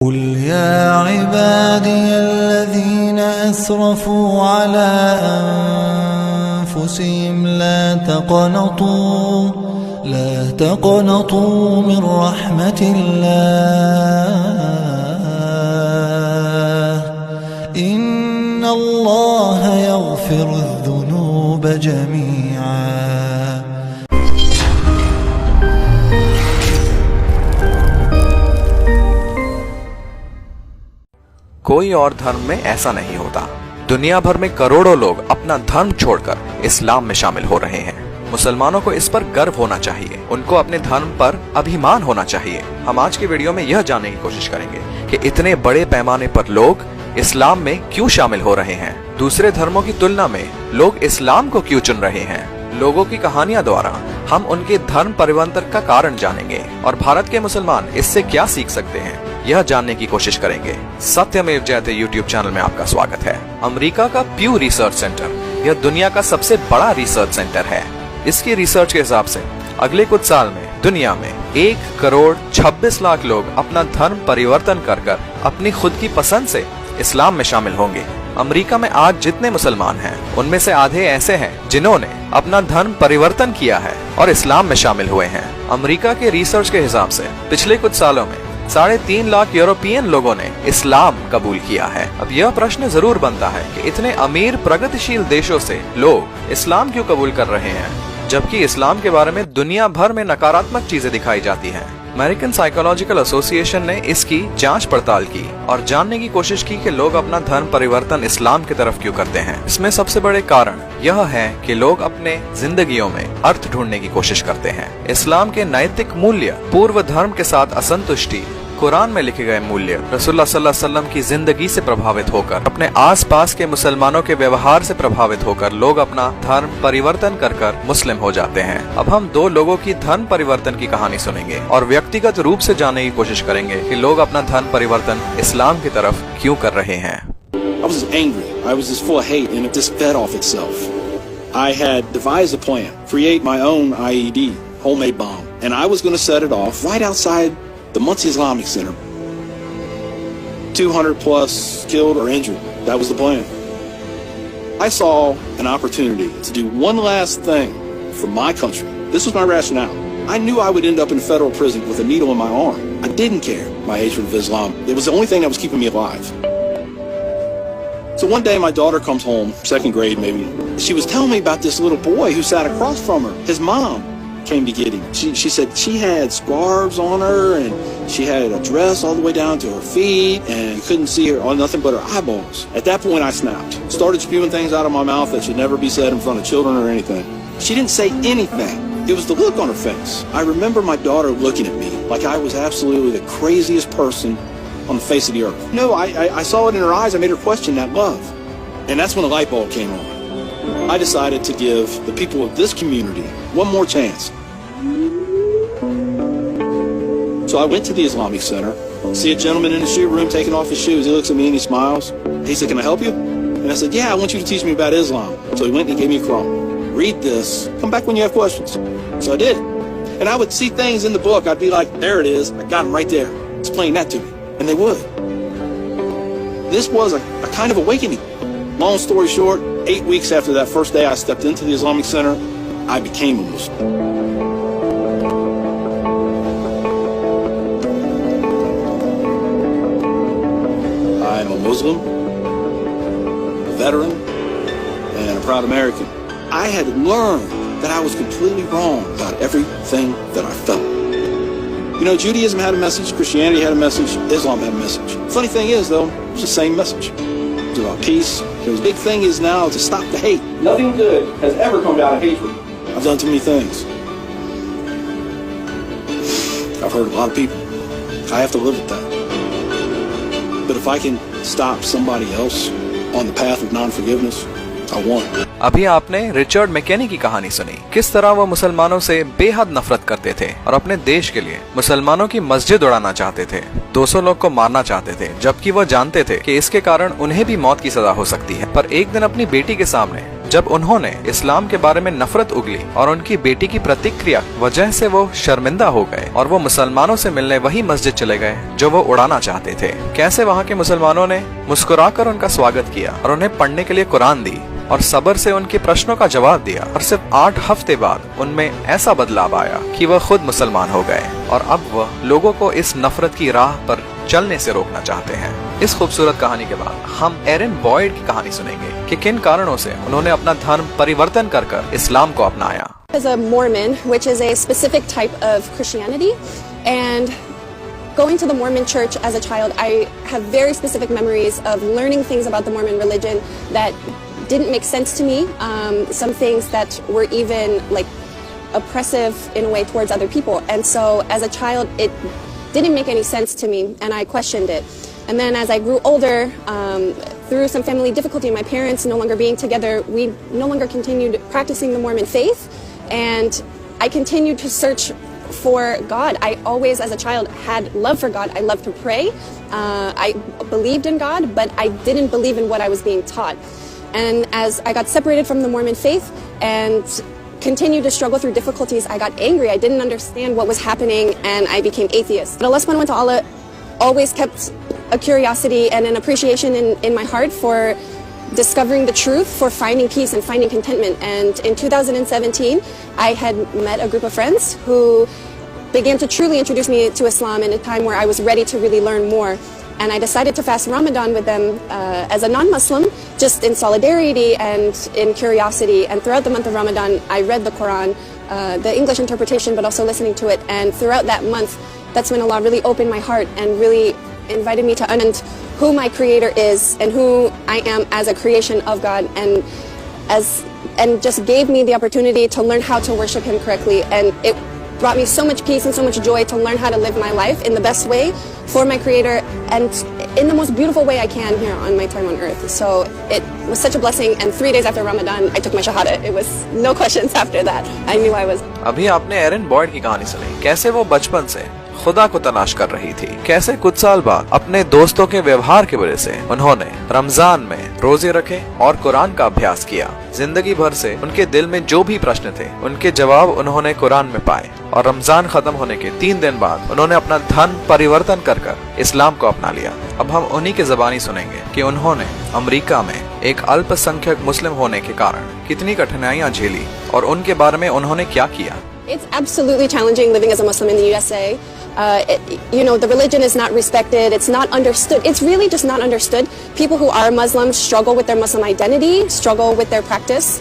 قل يا عبادي الذين أسرفوا على أنفسهم لا تقنطوا من رحمة الله إن الله يغفر الذنوب جميعا। कोई और धर्म में ऐसा नहीं होता। दुनिया भर में करोड़ों लोग अपना धर्म छोड़कर इस्लाम में शामिल हो रहे हैं। मुसलमानों को इस पर गर्व होना चाहिए, उनको अपने धर्म पर अभिमान होना चाहिए। हम आज की वीडियो में यह जानने की कोशिश करेंगे कि इतने बड़े पैमाने पर लोग इस्लाम में क्यों शामिल हो रहे हैं, दूसरे धर्मों की तुलना में लोग इस्लाम को क्यों चुन रहे हैं। लोगों की कहानियां द्वारा हम उनके धर्म परिवर्तन का कारण जानेंगे और भारत के मुसलमान इससे क्या सीख सकते हैं, यह जानने की कोशिश करेंगे। सत्यमेव जयते यूट्यूब चैनल में आपका स्वागत है। अमेरिका का प्यू रिसर्च सेंटर यह दुनिया का सबसे बड़ा रिसर्च सेंटर है। इसकी रिसर्च के हिसाब से अगले कुछ साल में दुनिया में 1,26,00,000 लोग अपना धर्म परिवर्तन कर अपनी खुद की पसंद से इस्लाम में शामिल होंगे। अमेरिका में आज जितने मुसलमान हैं उनमें से आधे ऐसे हैं जिन्होंने अपना धर्म परिवर्तन किया है और इस्लाम में शामिल हुए हैं। अमेरिका के रिसर्च के हिसाब से पिछले कुछ सालों में 3.5 लाख यूरोपियन लोगों ने इस्लाम कबूल किया है। अब यह प्रश्न जरूर बनता है कि इतने अमीर प्रगतिशील देशों से लोग इस्लाम क्यों कबूल कर रहे हैं, जबकि इस्लाम के बारे में दुनिया भर में नकारात्मक चीजें दिखाई जाती हैं। अमेरिकन साइकोलॉजिकल एसोसिएशन ने इसकी जांच पड़ताल की और जानने की कोशिश की कि लोग अपना धर्म परिवर्तन इस्लाम की तरफ क्यों करते हैं। इसमें सबसे बड़े कारण यह है कि लोग अपने जिंदगियों में अर्थ ढूंढने की कोशिश करते हैं। इस्लाम के नैतिक मूल्य, पूर्व धर्म के साथ असंतुष्टि, कुरान में लिखे गए मूल्य, रसूलुल्लाह सल्लल्लाहु अलैहि वसल्लम की जिंदगी से प्रभावित होकर, अपने आसपास के मुसलमानों के व्यवहार से प्रभावित होकर लोग अपना धर्म परिवर्तन कर मुस्लिम हो जाते हैं। अब हम दो लोगों की धर्म परिवर्तन की कहानी सुनेंगे और व्यक्तिगत रूप से जानने की कोशिश करेंगे कि लोग अपना धर्म परिवर्तन इस्लाम की तरफ क्यों कर रहे हैं। I was angry. I was just full of hate, and it just fed off itself. I had devised a plan, create my own IED, homemade bomb, and I was going to set it off right outside the Muncie Islamic Center. 200 plus killed or injured. That was the plan. I saw an opportunity to do one last thing for my country. This was my rationale. I knew I would end up in federal prison with a needle in my arm. I didn't care my hatred of Islam. It was the only thing that was keeping me alive. So one day my daughter comes home, 2nd grade maybe. She was telling me about this little boy who sat across from her. His mom came to get him. She said she had scarves on her and she had a dress all the way down to her feet and couldn't see her on nothing but her eyeballs. At that point I snapped. Started spewing things out of my mouth that should never be said in front of children or anything. She didn't say anything. It was the look on her face. I remember my daughter looking at me like I was absolutely the craziest person on the face of the earth. No, I saw it in her eyes. I made her question that love. And that's when the light bulb came on. I decided to give the people of this community one more chance. So I went to the Islamic Center, see a gentleman in the shoe room taking off his shoes. He looks at me and he smiles. He said, "Can I help you?" And I said, "Yeah, I want you to teach me about Islam." So he went and he gave me a Quran. Read this. Come back when you have questions. So I did. And I would see things in the book. I'd be like, "There it is. I got them right there. Explain that to me." And they would. This was a kind of awakening. Long story short, 8 weeks after that first day I stepped into the Islamic Center, I became a Muslim. I am a Muslim, a veteran, and a proud American. I had learned that I was completely wrong about everything that I felt. You know, Judaism had a message, Christianity had a message, Islam had a message. Funny thing is, though, it's the same message. It's about peace. The big thing is now to stop the hate. Nothing good has ever come out of hatred. I've done too many things. I've hurt a lot of people. I have to live with that. But if I can stop somebody else on the path of non-forgiveness, I won. अभी आपने Richard McKenny की कहानी सुनी, किस तरह वो मुसलमानों से बेहद नफरत करते थे और अपने देश के लिए मुसलमानों की मस्जिद उड़ाना चाहते थे, 200 लोग को मारना चाहते थे, जबकि वो जानते थे कि इसके कारण उन्हें भी मौत की सजा हो सकती है। पर एक दिन अपनी बेटी के सामने जब उन्होंने इस्लाम के बारे में नफरत उगली और उनकी बेटी की प्रतिक्रिया वजह से वो शर्मिंदा हो गए और वो मुसलमानों से मिलने वही मस्जिद चले गए जो वो उड़ाना चाहते थे। कैसे वहाँ के मुसलमानों ने मुस्कुराकर उनका स्वागत किया और उन्हें पढ़ने के लिए कुरान दी और सब्र से उनके प्रश्नों का जवाब दिया, और सिर्फ 8 हफ्ते बाद उनमें ऐसा बदलाव आया कि वह खुद मुसलमान हो गए और अब वह लोगों को इस नफरत की राह पर चलने से रोकना चाहते हैं। इस खूबसूरत कहानी के बाद हम एरन बॉयड की कहानी सुनेंगे कि किन कारणों से उन्होंने अपना धर्म परिवर्तन कर इस्लाम को अपनाया। As a Mormon, which is a specific type of Christianity, and going to the Mormon church as a child, I have very specific memories of learning things about the Mormon religion that didn't make sense to me. Some things that were even like oppressive in a way towards other people. And so as a child, it didn't make any sense to me, and I questioned it. And then as I grew older, through some family difficulty, my parents no longer being together, we no longer continued practicing the Mormon faith, and I continued to search for God. I always, as a child, had love for God. I loved to pray. I believed in God, but I didn't believe in what I was being taught. And as I got separated from the Mormon faith and continued to struggle through difficulties, I got angry. I didn't understand what was happening, and I became atheist. But Allah subhanahu wa ta'ala always kept a curiosity and an appreciation in my heart for discovering the truth, for finding peace and finding contentment. And in 2017, I had met a group of friends who began to truly introduce me to Islam in a time where I was ready to really learn more. And I decided to fast Ramadan with them as a non-Muslim, just in solidarity and in curiosity. And throughout the month of Ramadan, I read the Quran, the English interpretation, but also listening to it. And throughout that month, that's when Allah really opened my heart and really invited me to understand who my Creator is and who I am as a creation of God, and just gave me the opportunity to learn how to worship Him correctly. And it brought me so much peace and so much joy to learn how to live my life in the best way for my Creator and in the most beautiful way I can here on my time on earth. So it was such a blessing, and 3 days after Ramadan, I took my shahada. It was no questions after that. I knew I was. अभी आपने एरन Boyd की कहानी सुनी, कैसे वो बचपन से खुदा को तलाश कर रही थी, कैसे कुछ साल बाद अपने दोस्तों के व्यवहार की वजह से उन्होंने रमजान में रोजे रखे और कुरान का अभ्यास किया। जिंदगी भर से उनके दिल में जो भी प्रश्न थे, उनके जवाब उन्होंने कुरान में पाए, और रमजान खत्म होने के 3 दिन बाद उन्होंने अपना धर्म परिवर्तन कर इस्लाम को अपना लिया। अब हम उन्हीं की ज़बानी सुनेंगे कि उन्होंने अमेरिका में एक अल्पसंख्यक मुस्लिम होने के कारण कितनी कठिनाइयां झेली और उनके बारे में उन्होंने क्या किया। It's absolutely challenging living as a Muslim in the USA. The religion is not respected. It's not understood. It's really just not understood. People who are Muslims struggle with their Muslim identity, struggle with their practice.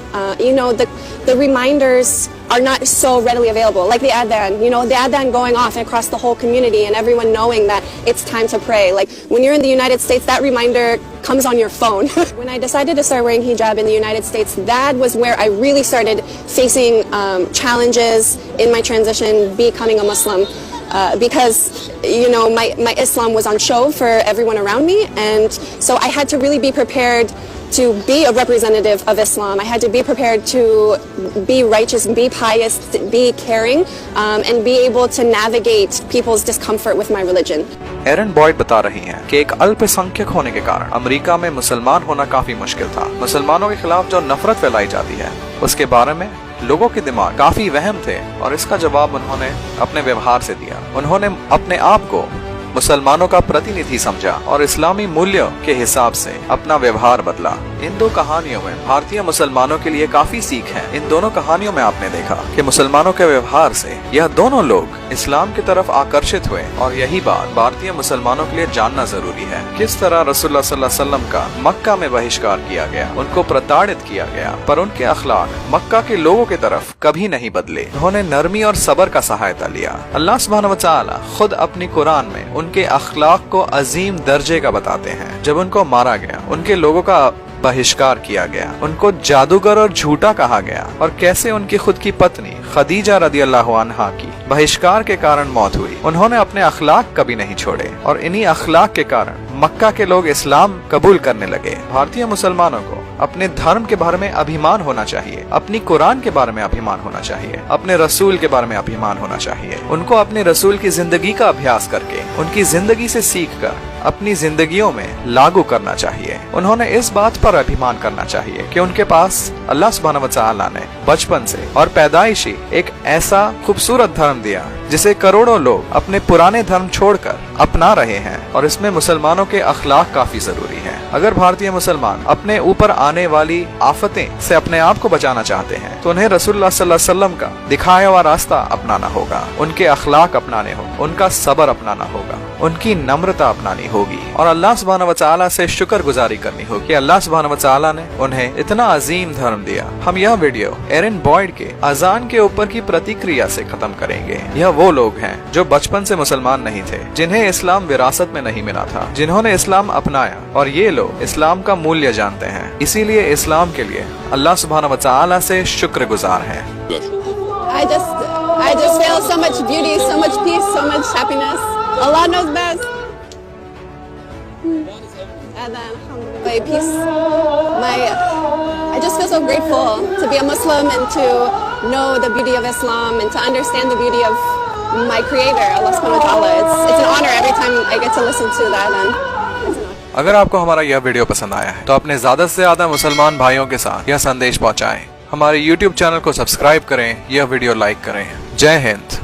The reminders are not so readily available, like the adhan. The adhan going off across the whole community and everyone knowing that it's time to pray. Like when you're in the United States, that reminder comes on your phone. When I decided to start wearing hijab in the United States, that was where I really started facing challenges in my transition, becoming a Muslim. Because my Islam was on show for everyone around me, and so I had to really be prepared to be a representative of Islam. I had to be prepared to be righteous, be pious, be caring, and be able to navigate people's discomfort with my religion. Aaron Boyd बता रही हैं कि एक अल्पसंख्यक होने के कारण America में मुसलमान होना काफी मुश्किल था। मुसलमानों के खिलाफ जो नफरत फैलाई जाती है, उसके बारे में लोगों के दिमाग काफी वहम थे, और इसका जवाब उन्होंने अपने व्यवहार से दिया। उन्होंने अपने आप को मुसलमानों का प्रतिनिधि समझा और इस्लामी मूल्यों के हिसाब से अपना व्यवहार बदला। इन दो कहानियों में भारतीय मुसलमानों के लिए काफी सीख है। इन दोनों कहानियों में आपने देखा कि मुसलमानों के व्यवहार से यह दोनों लोग इस्लाम की तरफ आकर्षित हुए, और यही बात भारतीय मुसलमानों के लिए जानना जरूरी है। किस तरह रसूलुल्लाह सल्लल्लाहु अलैहि वसल्लम का मक्का में बहिष्कार किया गया, उनको प्रताड़ित किया गया, पर उनके अखलाक मक्का के लोगों की तरफ कभी नहीं बदले। उन्होंने नरमी और सब्र का सहायता लिया। अल्लाह सुब्हानहू व तआला खुद अपनी कुरान में उनके अखलाक को अजीम दर्जे का बताते हैं। जब उनको मारा गया, उनके लोगों का बहिष्कार किया गया, उनको जादूगर और झूठा कहा गया, और कैसे उनकी खुद की पत्नी खदीजा रदियल्लाहु अन्हा की बहिष्कार के कारण मौत हुई। उन्होंने अपने अखलाक कभी नहीं छोड़े, और इन्हीं अखलाक के कारण मक्का के लोग इस्लाम कबूल करने लगे। भारतीय मुसलमानों को अपने धर्म के बारे में अभिमान होना चाहिए, अपनी कुरान के बारे में अभिमान होना चाहिए, अपने रसूल के बारे में अभिमान होना चाहिए। उनको अपने रसूल की जिंदगी का अभ्यास करके, उनकी जिंदगी से सीखकर अपनी जिंदगियों में लागू करना चाहिए। उन्होंने इस बात पर अभिमान करना चाहिए कि उनके पास अल्लाह सुब्हानहू व तआला ने बचपन से और पैदाइशी एक ऐसा खूबसूरत धर्म दिया जिसे करोड़ों लोग अपने पुराने धर्म छोड़कर अपना रहे हैं, और इसमें मुसलमानों के अखलाक काफी जरूरी है। अगर भारतीय मुसलमान अपने ऊपर आने वाली आफतें से अपने आप को बचाना चाहते हैं तो उन्हें रसूलुल्लाह सल्लल्लाहु अलैहि वसल्लम का दिखाया हुआ रास्ता अपनाना होगा, उनके अखलाक अपनाने होंगे, उनका सब्र अपनाना होगा, उनकी नम्रता अपनानी होगी और अल्लाह सुब्हानहू व तआला से शुक्रगुजारी करनी होगी कि अल्लाह सुब्हानहू व तआला ने उन्हें इतना अजीम धर्म दिया। हम यह वीडियो एरन बॉयड के अजान के ऊपर की प्रतिक्रिया से खत्म करेंगे। यह वो लोग हैं जो बचपन से मुसलमान नहीं थे, जिन्हें इस्लाम विरासत में नहीं मिला था, जिन्होंने इस्लाम अपनाया, और ये लोग इस्लाम का मूल्य जानते हैं, इसीलिए इस्लाम के लिए अल्लाह सुब्हानहू व तआला से शुक्रगुजार हैं। I just feel so much beauty, so much peace, so much happiness. Allah knows best. And then, alhamdulillah, peace. I just feel so grateful to be a Muslim and to know the beauty of Islam and to understand the beauty of my Creator, Allah subhanahu wa ta'ala. It's an honor every time I get to listen to that. And अगर आपको हमारा यह video पसंद आया है तो अपने ज्यादा से ज्यादा मुसलमान भाइयों के साथ यह संदेश पहुंचाएं। हमारे YouTube चैनल को सब्सक्राइब करें, यह वीडियो लाइक करें। जय हिंद।